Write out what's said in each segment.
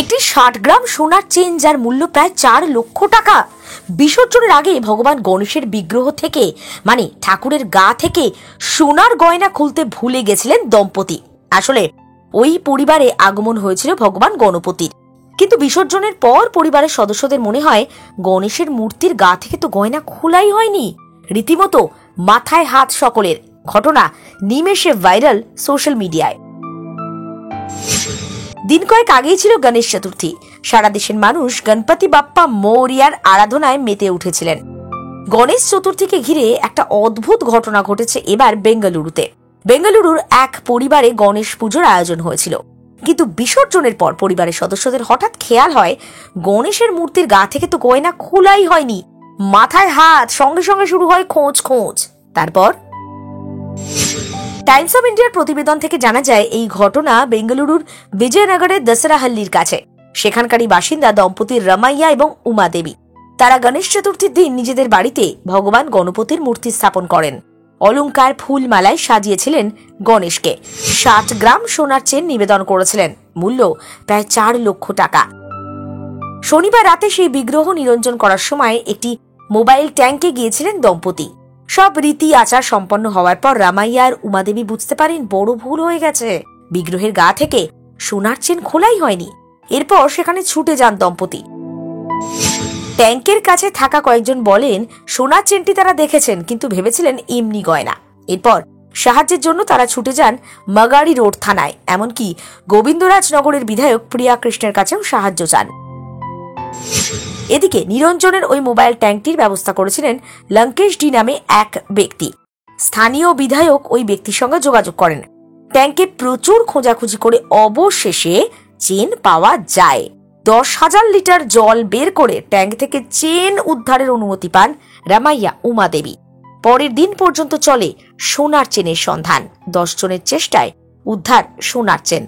একটি 60 গ্রাম সোনার চেন যার মূল্য প্রায় 4 লক্ষ টাকা বিসর্জনের আগে ভগবান গণেশের বিগ্রহ থেকে মানে ঠাকুরের গা থেকে সোনার গয়না খুলতে ভুলে গেছিলেন দম্পতি। আসলে ওই পরিবারে আগমন হয়েছিল ভগবান গণপতির, কিন্তু বিসর্জনের পর পরিবারের সদস্যদের মনে হয় গণেশের মূর্তির গা থেকে তো গয়না খোলাই হয়নি। রীতিমতো মাথায় হাত সকলের। ঘটনা নিমেষে ভাইরাল সোশ্যাল মিডিয়ায়। দিন কয়েক আগেই ছিল গণেশ চতুর্থী। সারা দেশের মানুষ গণপতি বাপ্পা মৌরিয়ার আরাধনায় মেতে উঠেছিলেন। গণেশ চতুর্থীকে ঘিরে একটা অদ্ভুত ঘটনা ঘটেছে এবার বেঙ্গালুরুতে। বেঙ্গালুরুর এক পরিবারে গণেশ পুজোর আয়োজন হয়েছিল, কিন্তু বিসর্জনের পর পরিবারের সদস্যদের হঠাৎ খেয়াল হয় গণেশের মূর্তির গা থেকে তো গয়না খোলাই হয়নি। মাথায় হাত, সঙ্গে সঙ্গে শুরু হয় খোঁজ। তারপর টাইমস অফ ইন্ডিয়ার প্রতিবেদন থেকে জানা যায় এই ঘটনা বেঙ্গালুরুর বিজয়নগরের দসরাহাল্লির কাছে। সেখানকারই বাসিন্দা দম্পতি রামাইয়া এবং উমা দেবী। তারা গণেশ চতুর্থীর দিন নিজেদের বাড়িতে ভগবান গণপতির মূর্তি স্থাপন করেন। অলংকার ফুল মালায় সাজিয়েছিলেন গণেশকে। 60 গ্রাম সোনার চেন নিবেদন করেছিলেন, মূল্য প্রায় 4 লক্ষ টাকা। শনিবার রাতে সেই বিগ্রহ নিরঞ্জন করার সময় একটি মোবাইল ট্যাঙ্কে গিয়েছিলেন দম্পতি। সব রীতি আচার সম্পন্ন হওয়ার পর রামাইয়া আর উমাদেবী বুঝতে পারেন বড় ভুল হয়ে গেছে। বিগ্রহের গা থেকে সোনার চেন খোলাই হয়নি। এরপর সেখানে ছুটে যান দম্পতি। ট্যাঙ্কের কাছে থাকা কয়েকজন বলেন সোনার চেনটি তারা দেখেছেন, কিন্তু ভেবেছিলেন এমনি গয়না। এরপর সাহায্যের জন্য তারা ছুটে যান মাগাড়ি রোড থানায়। এমনকি গোবিন্দরাজনগরের বিধায়ক প্রিয়া কৃষ্ণের কাছেও সাহায্য চান। এদিকে নিরঞ্জনের ওই মোবাইল ট্যাঙ্কটির ব্যবস্থা করেছিলেন লঙ্কেশ ডি নামে এক ব্যক্তি। স্থানীয় বিধায়ক ওই ব্যক্তির সঙ্গে যোগাযোগ করেন। ট্যাঙ্কে প্রচুর খোঁজাখুঁজি করে অবশেষে চেন পাওয়া যায়। 10,000 লিটার জল বের করে ট্যাঙ্ক থেকে চেন উদ্ধারের অনুমতি পান রামাইয়া উমা দেবী। পরের দিন পর্যন্ত চলে সোনার চেনের সন্ধান। 10 জনের চেষ্টায় উদ্ধার সোনার চেন।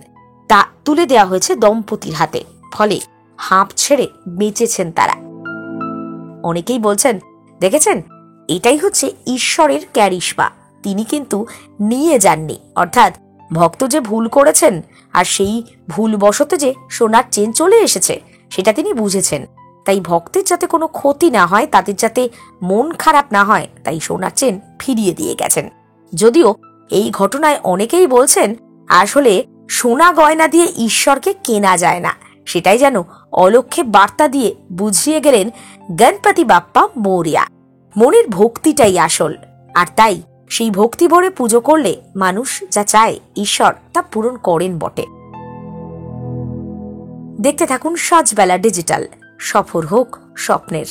তা তুলে দেওয়া হয়েছে দম্পতির হাতে। ফলে হাঁপ ছেড়ে বেঁচেছেন তারা। অনেকেই বলছেন, দেখেছেন, এটাই হচ্ছে ঈশ্বরের ক্যারিশমা। তিনি কিন্তু নিয়ে যাননি, অর্থাৎ ভক্ত যে ভুল করেছেন আর সেই ভুলবশত যে সোনার চেন চলে এসেছে সেটা তিনি বুঝেছেন। তাই ভক্তের যাতে কোনো ক্ষতি না হয়, তাদের যাতে মন খারাপ না হয়, তাই সোনার চেন ফিরিয়ে দিয়ে গেছেন। যদিও এই ঘটনায় অনেকেই বলছেন আসলে সোনা গয়না দিয়ে ঈশ্বরকে কেনা যায় না। সেটাই যেন অলক্ষ্যে বার্তা দিয়ে বুঝিয়ে গেলেন গণপতি বাপ্পা মৌরিয়া। মনের ভক্তিটাই আসল, আর তাই সেই ভক্তি ভরে পুজো করলে মানুষ যা চায় ঈশ্বর তা পূরণ করেন বটে। দেখতে থাকুন সাজবেলা ডিজিটাল। সফর হোক স্বপ্নের।